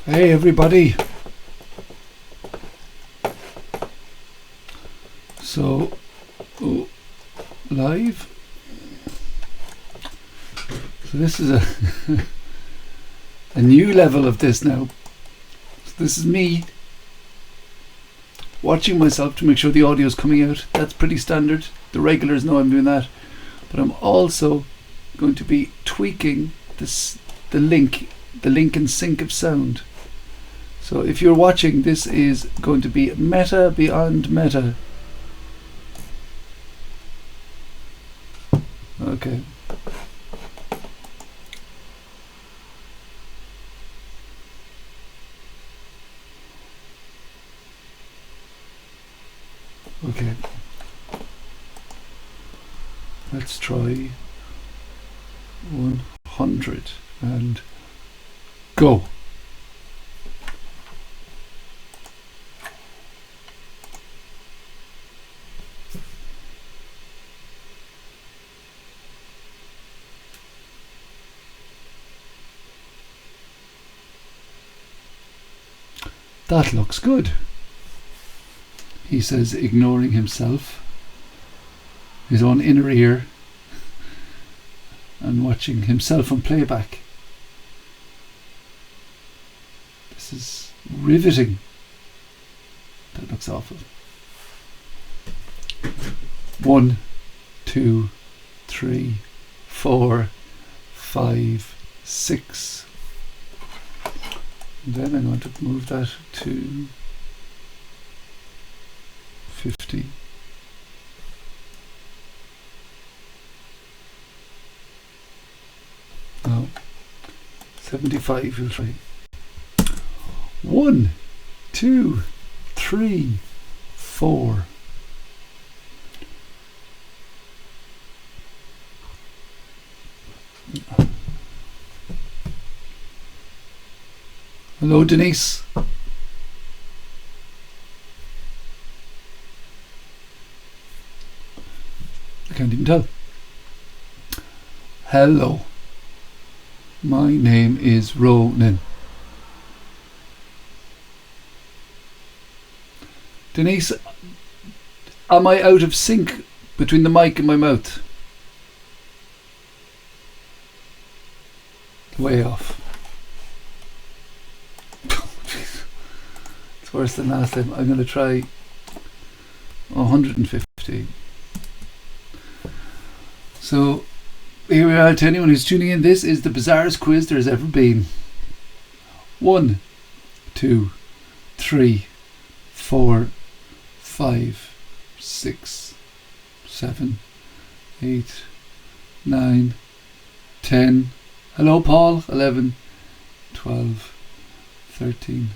Hey everybody. So, live. So this is a new level of this now. So this is me watching myself to make sure the audio is coming out. That's pretty standard. The regulars know I'm doing that. But I'm also going to be tweaking the link and sync of sound. So if you're watching, this is going to be meta beyond meta. Okay. Okay. Let's try 100 and go. That looks good, he says, ignoring himself, his own inner ear, and watching himself on playback. This is riveting. That looks awful. 1, 2, 3, 4, 5, 6. And then I'm going to move that to 50. No, 75 we'll try. 1, 2, 3, 4. Hello, Denise. I can't even tell. Hello. My name is Ronan. Denise, am I out of sync between the mic and my mouth? Way off. It's worse than last time. I'm going to try 150. So here we are. To anyone who's tuning in, this is the bizarrest quiz there's ever been. 1, 2, 3, 4, 5, 6, 7, 8, 9, 10. Hello, Paul. 11, 12, 13.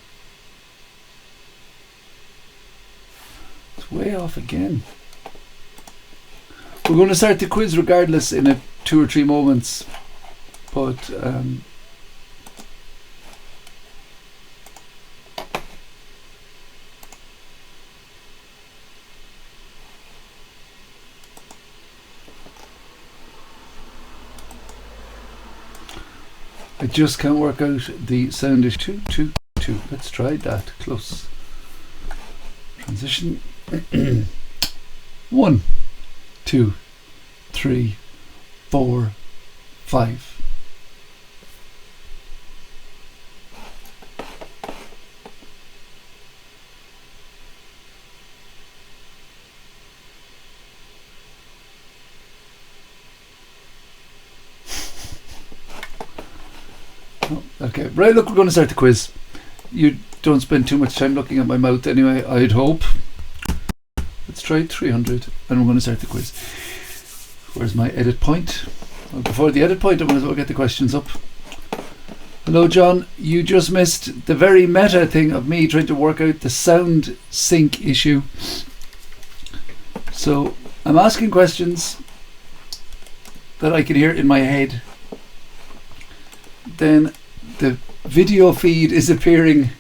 It's way off again. We're going to start the quiz regardless in 2 or 3 moments, but I just can't work out the sound issue. 2, 2, 2. Let's try that. Close. Transition. 1, 2, 3, 4, 5. Oh, okay, right, look, we're going to start the quiz. You don't spend too much time looking at my mouth anyway, I'd hope. Let's try 300 and we're going to start the quiz. Where's my edit point? Well, before the edit point, I might as well get the questions up. Hello, John. You just missed the very meta thing of me trying to work out the sound sync issue. So I'm asking questions that I can hear in my head. Then the video feed is appearing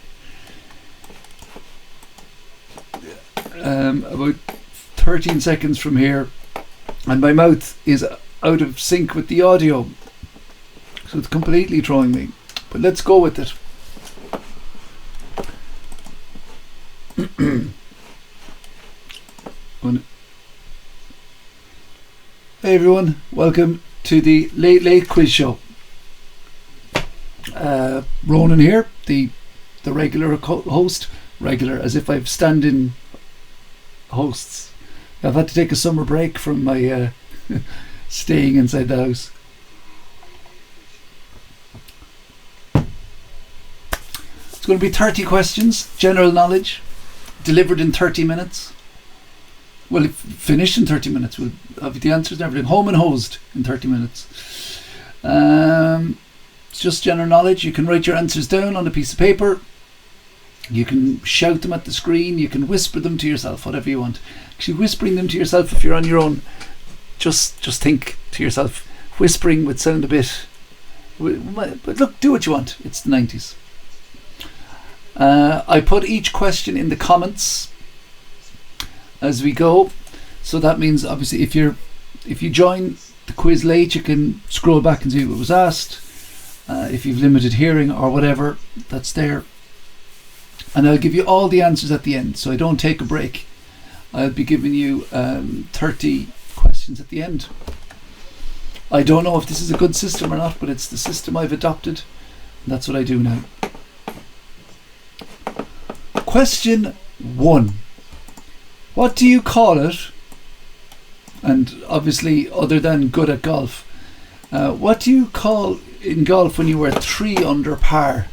about 13 seconds from here, and my mouth is out of sync with the audio, so it's completely throwing me. But let's go with it. Hey everyone, welcome to the Late Late Quiz Show. Ronan here, the regular host. Regular, as if I've stand-in hosts. I've had to take a summer break from my staying inside the house. It's going to be 30 questions, general knowledge, delivered in 30 minutes. Well, finished in 30 minutes. We'll have the answers and everything. Home and hosed in 30 minutes. It's just general knowledge. You can write your answers down on a piece of paper. You can shout them at the screen. You can whisper them to yourself, whatever you want. Actually, whispering them to yourself if you're on your own, just think to yourself. Whispering would sound a bit... But look, do what you want. It's the 90s. I put each question in the comments as we go, so that means obviously if you join the quiz late, you can scroll back and see what was asked. If you've limited hearing or whatever, that's there, and I'll give you all the answers at the end, so I don't take a break. I'll be giving you 30 questions at the end. I don't know if this is a good system or not, but it's the system I've adopted, and that's what I do now. Question 1. What do you call it? And obviously, other than good at golf, what do you call in golf when you were 3 under par?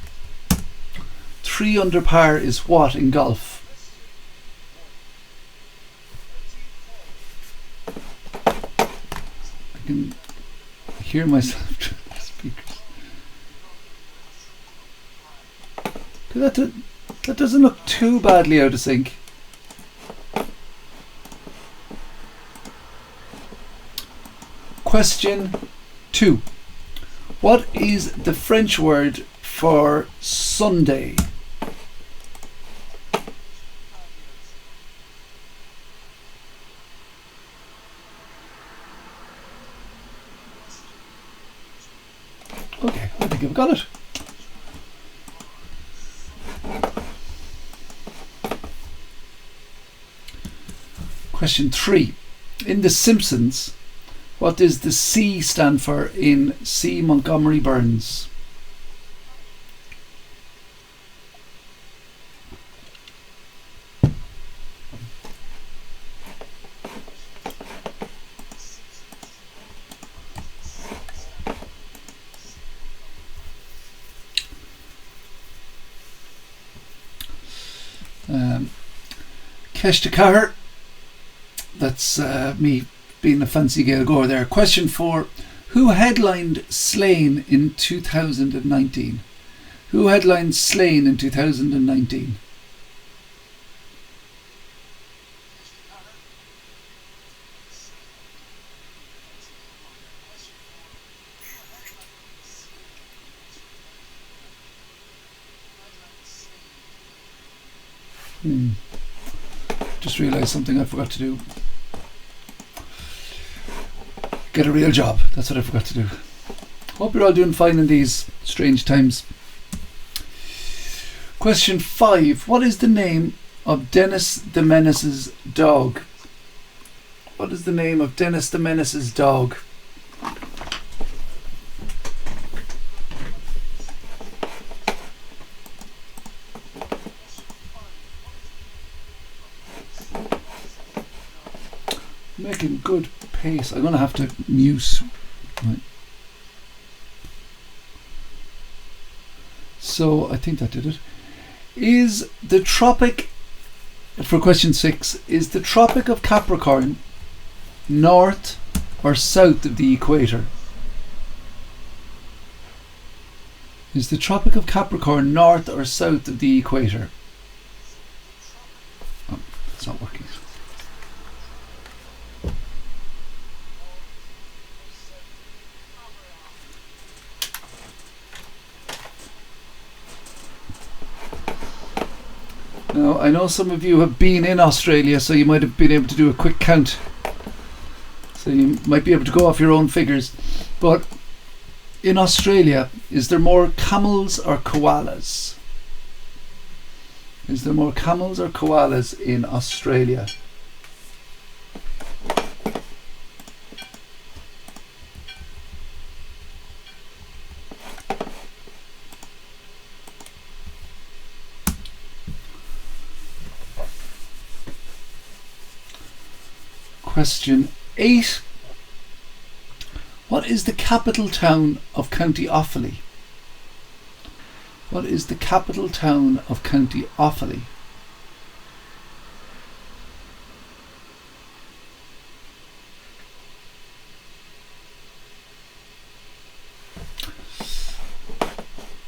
3 under par is what in golf? I can hear myself through the speakers. That doesn't look too badly out of sync. Question 2. What is the French word for Sunday? Okay, I think I've got it. Question 3. In The Simpsons, what does the C stand for in C. Montgomery Burns? Keshta Kahar. That's me being a fancy Gael Gore there. Question 4. Who headlined Slane in 2019? Who headlined Slane in 2019? Just realised something I forgot to do. Get a real job. That's what I forgot to do. Hope you're all doing fine in these strange times. Question 5. What is the name of Dennis the Menace's dog? What is the name of Dennis the Menace's dog? Making good pace. I'm going to have to mute. Right. So I think that did it. Is the tropic, for question 6, is the Tropic of Capricorn north or south of the equator? Is the Tropic of Capricorn north or south of the equator? Oh, it's not working. Now, I know some of you have been in Australia, so you might have been able to do a quick count. So you might be able to go off your own figures. But in Australia, is there more camels or koalas? Is there more camels or koalas in Australia? Question 8. What is the capital town of County Offaly? What is the capital town of County Offaly?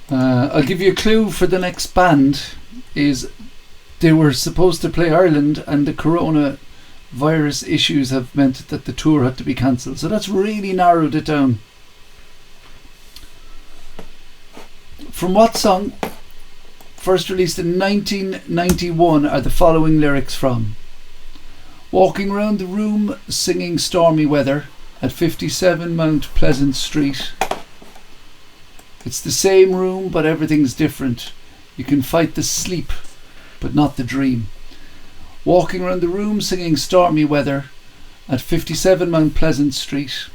I'll give you a clue for the next band. Is they were supposed to play Ireland, and the coronavirus issues have meant that the tour had to be cancelled. So that's really narrowed it down. From what song, first released in 1991, are the following lyrics from? Walking round the room singing Stormy Weather at 57 Mount Pleasant Street. It's the same room but everything's different. You can fight the sleep but not the dream. Walking round the room singing Stormy Weather at 57 Mount Pleasant Street.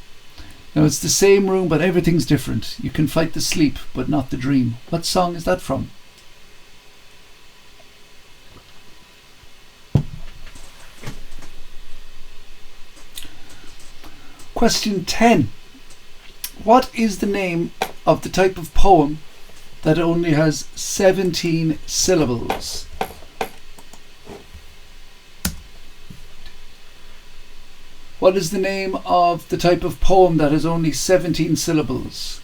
Now it's the same room but everything's different. You can fight the sleep but not the dream. What song is that from? Question 10. What is the name of the type of poem that only has 17 syllables? What is the name of the type of poem that has only 17 syllables?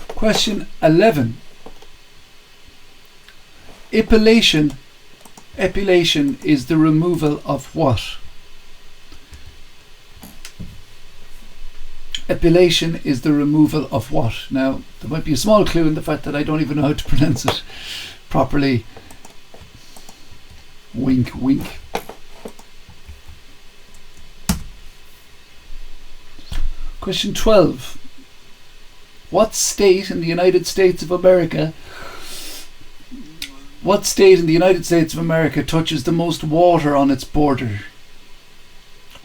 Question 11. Epilation is the removal of what? Epilation is the removal of what? Now, there might be a small clue in the fact that I don't even know how to pronounce it properly. Wink, wink. Question 12. What state in the United States of America touches the most water on its border?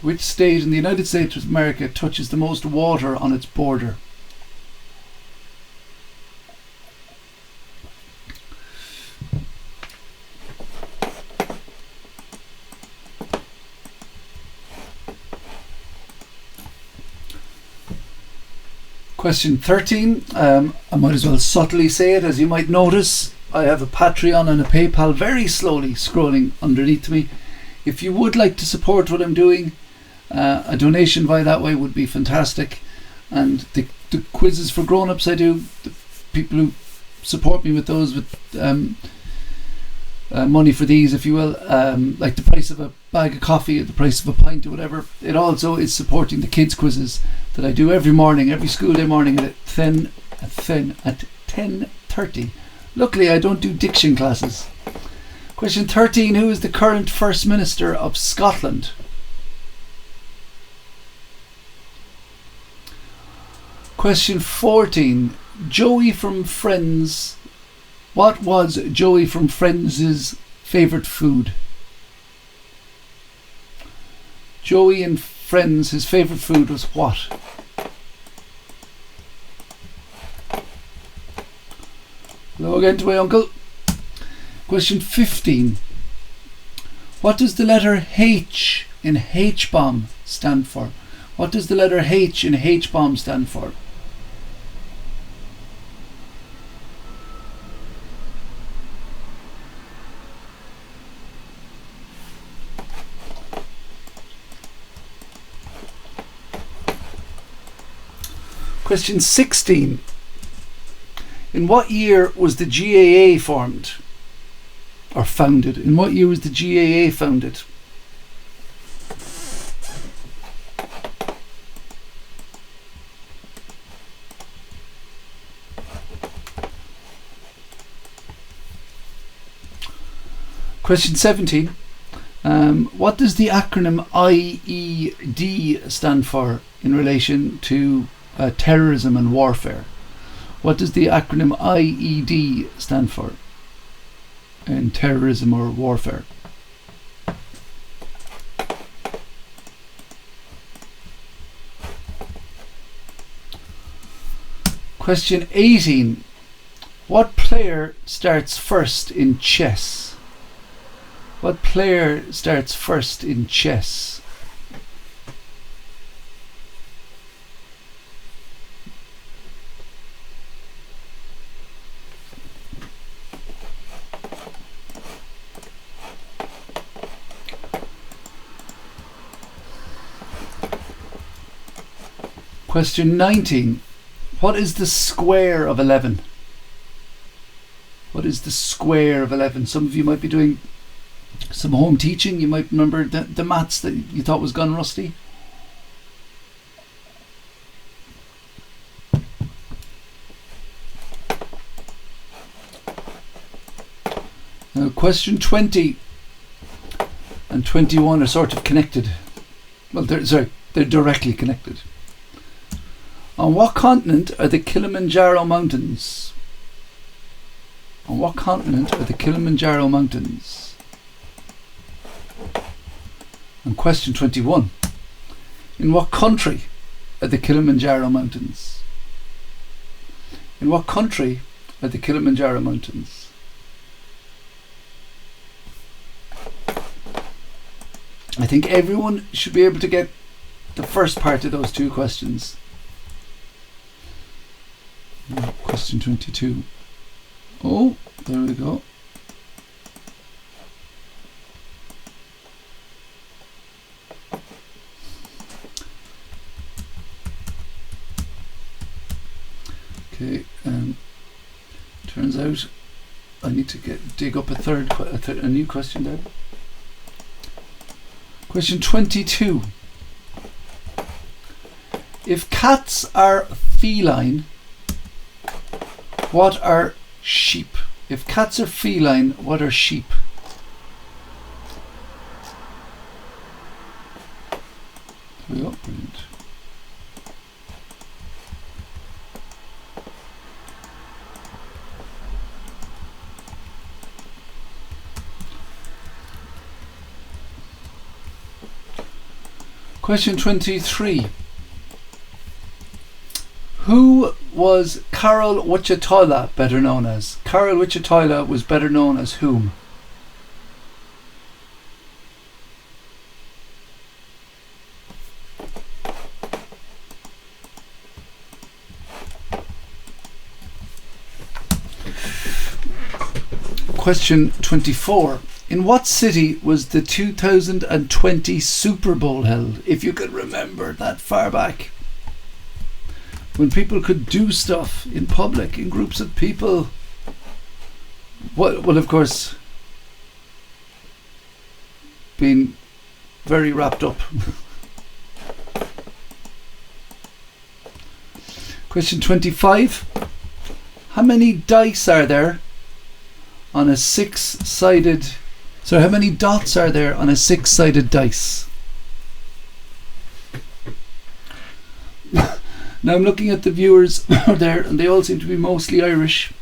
Which state in the United States of America touches the most water on its border? Question 13. I might as well subtly say it, as you might notice. I have a Patreon and a PayPal very slowly scrolling underneath me. If you would like to support what I'm doing, a donation via that way would be fantastic. And the quizzes for grown-ups I do, the people who support me with those, with money for these, if you will, like the price of a bag of coffee, or the price of a pint, or whatever. It also is supporting the kids' quizzes that I do every morning, every school day morning at 10:30. Luckily, I don't do diction classes. Question 13. Who is the current First Minister of Scotland? Question 14. Joey from Friends. What was Joey from Friends' favourite food? Joey and Friends, his favourite food was what? Hello again to my uncle. Question 15. What does the letter H in H-bomb stand for? What does the letter H in H-bomb stand for? Question 16. In what year was the GAA formed? Or founded? In what year was the GAA founded? Question 17. What does the acronym IED stand for in relation to terrorism and warfare? What does the acronym IED stand for in terrorism or warfare? Question 18. What player starts first in chess? What player starts first in chess? Question 19. What is the square of 11? What is the square of 11? Some of you might be doing some home teaching. You might remember the maths that you thought was gone rusty. Now, question 20 and 21 are sort of connected. Well, they're directly connected. On what continent are the Kilimanjaro Mountains? On what continent are the Kilimanjaro Mountains? And question 21. In what country are the Kilimanjaro Mountains? In what country are the Kilimanjaro Mountains? I think everyone should be able to get the first part of those two questions. Question 22. Oh, there we go. Okay, turns out I need to dig up a new question there. Question 22. If cats are feline, what are sheep? If cats are feline, what are sheep? There we go, brilliant. Question 23. Who was Karol Wojtyła better known as? Karol Wojtyła was better known as whom? Question 24. In what city was the 2020 Super Bowl held? If you could remember that far back. When people could do stuff in public, in groups of people. Well, of course, being very wrapped up. Question 25. How many dice are there on a six-sided... So how many dots are there on a six-sided dice? Now I'm looking at the viewers there, and they all seem to be mostly Irish.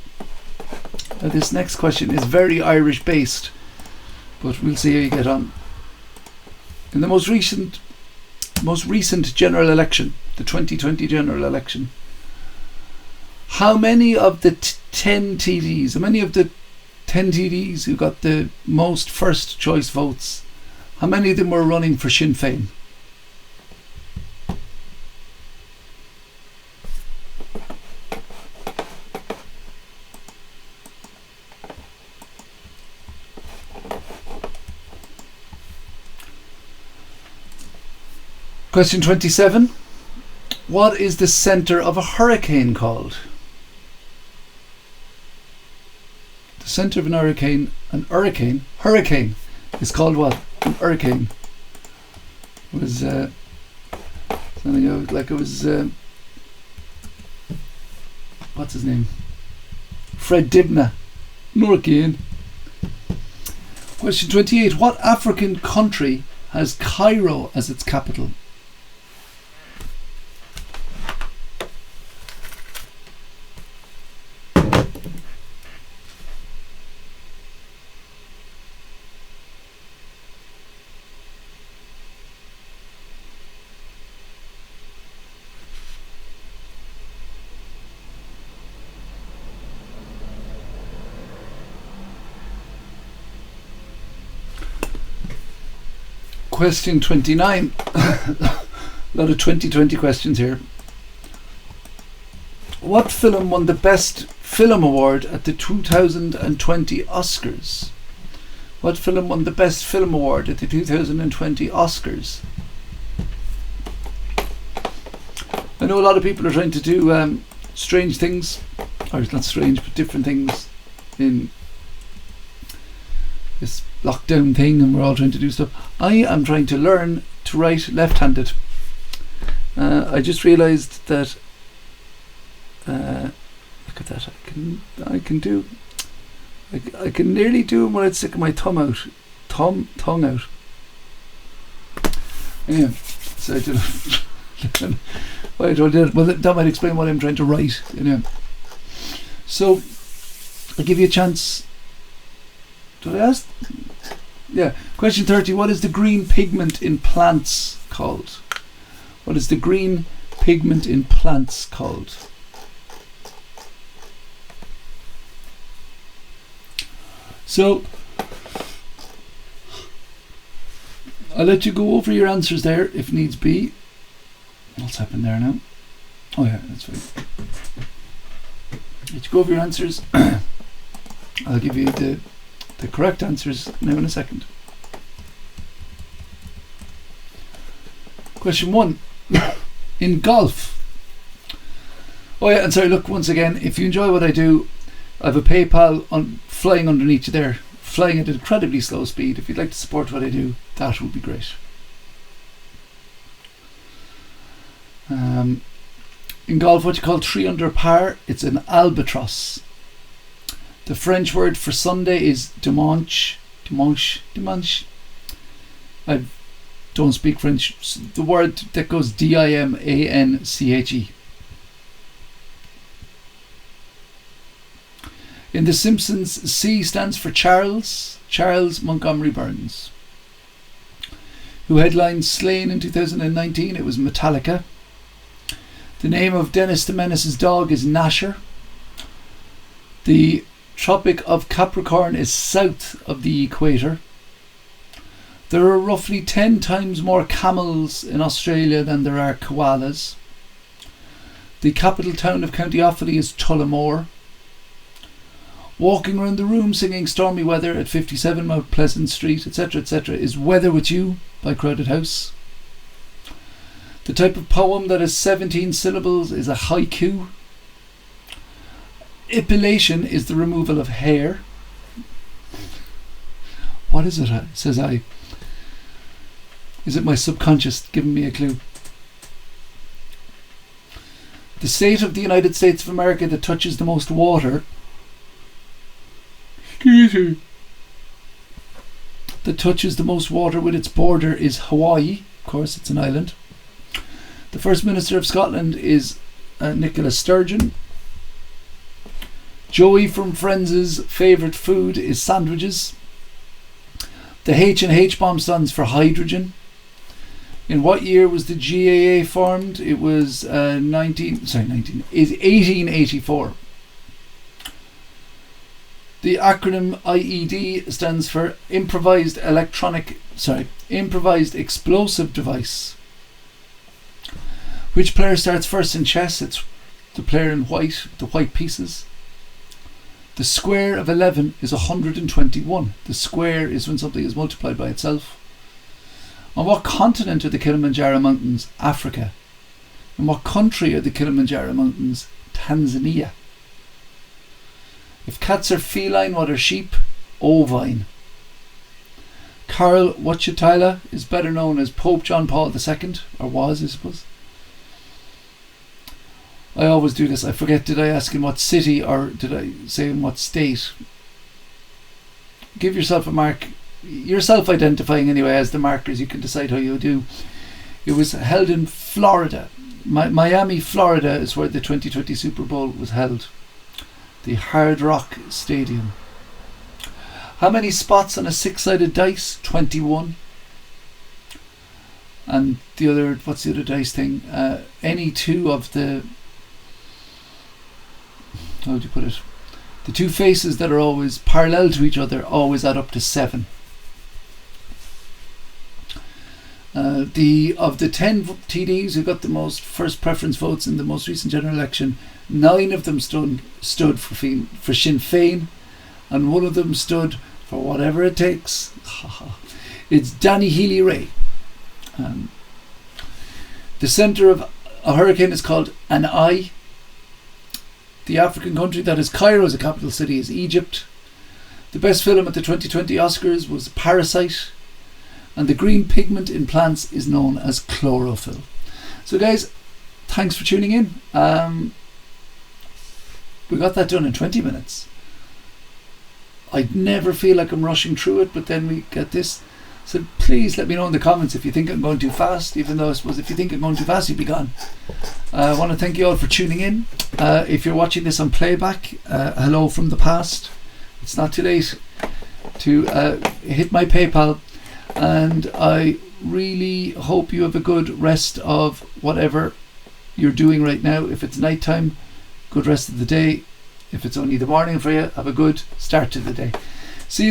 This next question is very Irish based, but we'll see how you get on. In the most recent general election, the 2020 general election, how many of the 10 TDs, how many of the 10 TDs who got the most first choice votes, how many of them were running for Sinn Féin? Question 27. What is the centre of a hurricane called? The centre of an hurricane is called what? An hurricane. It was something like it was what's his name? Fred Dibnah. Hurricane. Question 28. What African country has Cairo as its capital? Question 29. A lot of 2020 questions here. What film won the Best Film Award at the 2020 Oscars? What film won the Best Film Award at the 2020 Oscars? I know a lot of people are trying to do strange things, or not strange, but different things in this lockdown thing, and we're all trying to do stuff. I am trying to learn to write left-handed. I just realised that look at that, I can nearly do it when I stick my tongue out. Yeah, so I did why do I do it? Well, that might explain what I'm trying to write, you know. So I'll give you a chance. Did I ask? Yeah. Question 30. What is the green pigment in plants called? What is the green pigment in plants called? So I'll let you go over your answers there if needs be. What's happened there now? Oh yeah, that's fine. Let you go over your answers. I'll give you the correct answers now in a second. Question 1. In golf. Oh yeah, and sorry, look, once again, if you enjoy what I do, I have a PayPal on flying underneath you there, flying at an incredibly slow speed. If you'd like to support what I do, that would be great. In golf, what you call 3 under par, it's an albatross. The French word for Sunday is dimanche. I don't speak French. The word that goes D-I-M-A-N-C-H-E. In The Simpsons, C stands for Charles Montgomery Burns. Who headlined Slain in 2019? It was Metallica. The name of Dennis the Menace's dog is Gnasher. The Tropic of Capricorn is south of the equator. There are roughly 10 times more camels in Australia than there are koalas. The capital town of County Offaly is Tullamore. Walking around the room singing Stormy Weather at 57 Mount Pleasant Street, etc., etc., is Weather With You by Crowded House. The type of poem that has 17 syllables is a haiku. Epilation is the removal of hair. What is it? Says I. Is it my subconscious giving me a clue? The state of the United States of America that touches the most water. That touches the most water with its border is Hawaii. Of course, it's an island. The First Minister of Scotland is Nicola Sturgeon. Joey from Friends' favourite food is sandwiches. The H&H bomb stands for hydrogen. In what year was the GAA formed? It was 1884. The acronym IED stands for Improvised Explosive Device. Which player starts first in chess? It's the player in white, the white pieces. The square of 11 is 121. The square is when something is multiplied by itself. On what continent are the Kilimanjaro Mountains? Africa. In what country are the Kilimanjaro Mountains? Tanzania. If cats are feline, what are sheep? Ovine. Karl Wojtyla is better known as Pope John Paul II, or was, I suppose. I always do this. I forget, did I ask in what city or did I say in what state? Give yourself a mark you're self-identifying anyway as the markers. You can decide how you do. It was held in Florida. Miami, Florida is where the 2020 Super Bowl was held. The Hard Rock Stadium. How many spots on a 6-sided dice? 21. And the other, what's the other dice thing? Any two of the, how would you put it? The two faces that are always parallel to each other always add up to 7. Of the 10 TDs who got the most first preference votes in the most recent general election, 9 of them stood for Sinn Féin, and 1 of them stood for whatever it takes. It's Danny Healy-Rae. The centre of a hurricane is called an eye. The African country that is Cairo as a capital city is Egypt. The best film at the 2020 Oscars was Parasite. And the green pigment in plants is known as chlorophyll. So guys, thanks for tuning in. We got that done in 20 minutes. I never feel like I'm rushing through it, but then we get this. So please let me know in the comments if you think I'm going too fast, even though I suppose if you think I'm going too fast, you'd be gone. I want to thank you all for tuning in. If you're watching this on playback, hello from the past. It's not too late to hit my PayPal, and I really hope you have a good rest of whatever you're doing right now. If it's nighttime, good rest of the day. If it's only the morning for you, have a good start to the day. See you